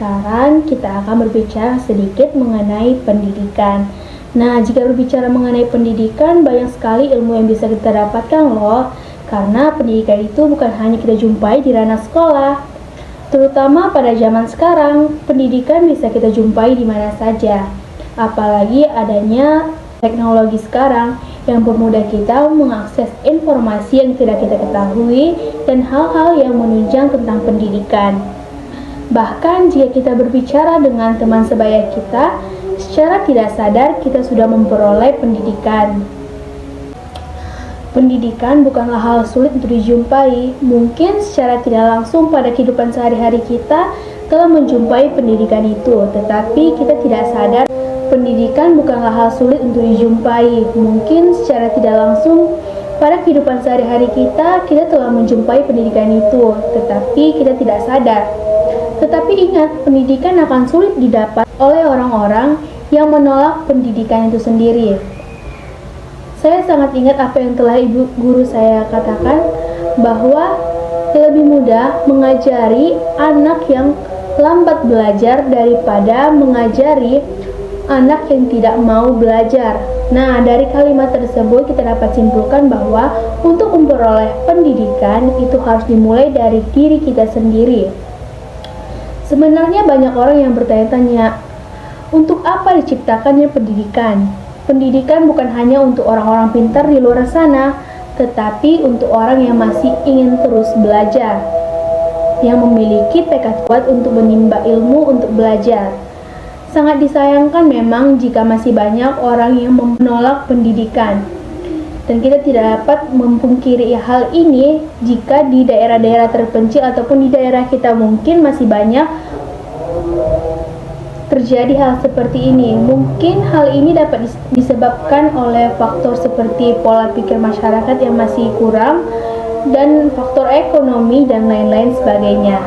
Sekarang kita akan berbicara sedikit mengenai pendidikan. Nah, jika berbicara mengenai pendidikan, banyak sekali ilmu yang bisa kita dapatkan loh. Karena pendidikan itu bukan hanya kita jumpai di ranah sekolah. Terutama pada zaman sekarang, pendidikan bisa kita jumpai di mana saja. Apalagi adanya teknologi sekarang yang mempermudah kita mengakses informasi yang tidak kita ketahui dan hal-hal yang menunjang tentang pendidikan. Bahkan jika kita berbicara dengan teman sebaya kita, secara tidak sadar kita sudah memperoleh pendidikan. Pendidikan bukanlah hal sulit untuk dijumpai. Mungkin secara tidak langsung pada kehidupan sehari-hari kita telah menjumpai pendidikan itu, tetapi kita tidak sadar pendidikan bukanlah hal sulit untuk dijumpai. Mungkin secara tidak langsung pada kehidupan sehari-hari kita telah menjumpai pendidikan itu, tetapi kita tidak sadar. Tetapi ingat, pendidikan akan sulit didapat oleh orang-orang yang menolak pendidikan itu sendiri. Saya sangat ingat apa yang telah ibu guru saya katakan, bahwa lebih mudah mengajari anak yang lambat belajar daripada mengajari anak yang tidak mau belajar. Nah, dari kalimat tersebut kita dapat simpulkan bahwa untuk memperoleh pendidikan itu harus dimulai dari diri kita sendiri. Sebenarnya banyak orang yang bertanya-tanya, untuk apa diciptakannya pendidikan? Pendidikan bukan hanya untuk orang-orang pintar di luar sana, tetapi untuk orang yang masih ingin terus belajar, yang memiliki tekad kuat untuk menimba ilmu untuk belajar. Sangat disayangkan memang jika masih banyak orang yang menolak pendidikan. Dan kita tidak dapat memungkiri hal ini jika di daerah-daerah terpencil ataupun di daerah kita mungkin masih banyak terjadi hal seperti ini. Mungkin hal ini dapat disebabkan oleh faktor seperti pola pikir masyarakat yang masih kurang dan faktor ekonomi dan lain-lain sebagainya.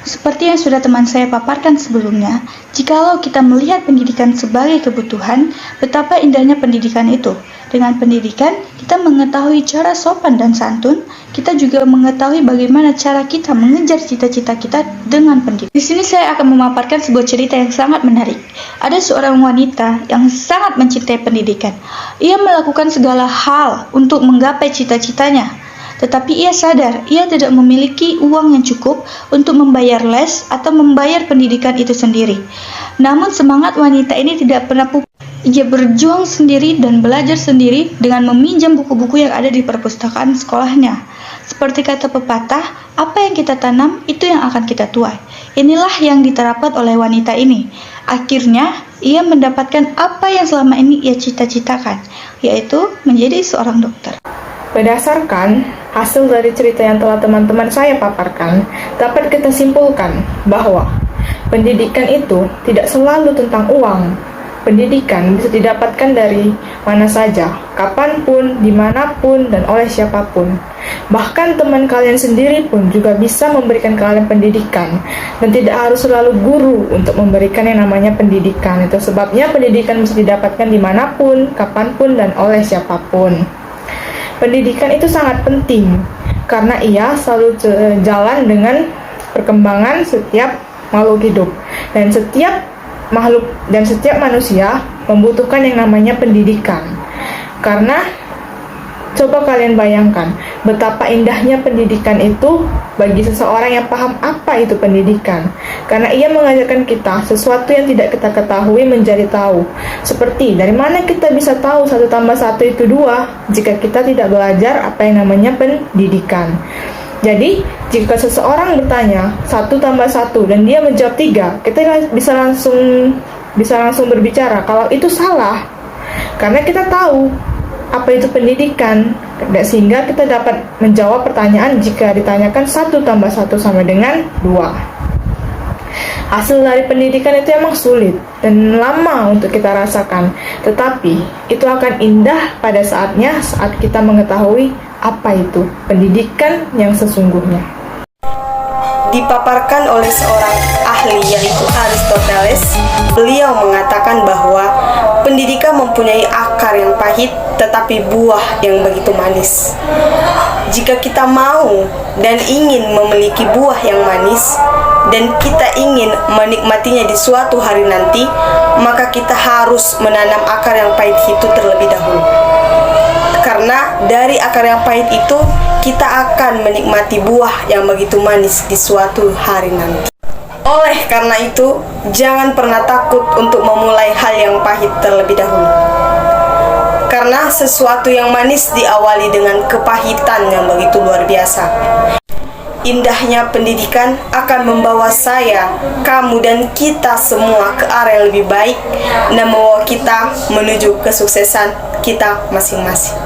Seperti yang sudah teman saya paparkan sebelumnya, jikalau kita melihat pendidikan sebagai kebutuhan, betapa indahnya pendidikan itu. Dengan pendidikan, kita mengetahui cara sopan dan santun, kita juga mengetahui bagaimana cara kita mengejar cita-cita kita dengan pendidikan. Di sini saya akan memaparkan sebuah cerita yang sangat menarik. Ada seorang wanita yang sangat mencintai pendidikan. Ia melakukan segala hal untuk menggapai cita-citanya. Tetapi ia sadar ia tidak memiliki uang yang cukup untuk membayar les atau membayar pendidikan itu sendiri. Namun semangat wanita ini tidak pernah pupus. Ia berjuang sendiri dan belajar sendiri dengan meminjam buku-buku yang ada di perpustakaan sekolahnya. Seperti kata pepatah, apa yang kita tanam itu yang akan kita tuai. Inilah yang diterapkan oleh wanita ini. Akhirnya ia mendapatkan apa yang selama ini ia cita-citakan, yaitu menjadi seorang dokter. Berdasarkan hasil dari cerita yang telah teman-teman saya paparkan, dapat kita simpulkan bahwa pendidikan itu tidak selalu tentang uang. Pendidikan bisa didapatkan dari mana saja, kapanpun, dimanapun, dan oleh siapapun. Bahkan teman kalian sendiri pun juga bisa memberikan kalian pendidikan, dan tidak harus selalu guru untuk memberikan yang namanya pendidikan. Itu sebabnya pendidikan bisa didapatkan dimanapun, kapanpun, dan oleh siapapun. Pendidikan itu sangat penting karena ia selalu jalan dengan perkembangan setiap makhluk hidup, dan setiap manusia membutuhkan yang namanya pendidikan. Karena coba kalian bayangkan betapa indahnya pendidikan itu bagi seseorang yang paham apa itu pendidikan. Karena ia mengajarkan kita sesuatu yang tidak kita ketahui menjadi tahu. Seperti dari mana kita bisa tahu 1 tambah 1 itu 2 jika kita tidak belajar apa yang namanya pendidikan. Jadi, jika seseorang bertanya 1 tambah 1 dan dia menjawab 3, kita bisa langsung berbicara kalau itu salah. Karena kita tahu apa itu pendidikan, sehingga kita dapat menjawab pertanyaan jika ditanyakan 1 tambah 1 sama dengan 2. Hasil dari pendidikan itu emang sulit dan lama untuk kita rasakan, tetapi itu akan indah pada saatnya saat kita mengetahui apa itu pendidikan yang sesungguhnya. Dipaparkan oleh seorang ahli yaitu Aristoteles, beliau mengatakan bahwa pendidikan mempunyai akar yang pahit tetapi buah yang begitu manis. Jika kita mau dan ingin memiliki buah yang manis dan kita ingin menikmatinya di suatu hari nanti, maka kita harus menanam akar yang pahit itu terlebih dahulu. Karena dari akar yang pahit itu, kita akan menikmati buah yang begitu manis di suatu hari nanti. Oleh karena itu, jangan pernah takut untuk memulai hal yang pahit terlebih dahulu. Karena sesuatu yang manis diawali dengan kepahitan yang begitu luar biasa. Indahnya pendidikan akan membawa saya, kamu, dan kita semua ke arah yang lebih baik dan membawa kita menuju kesuksesan kita masing-masing.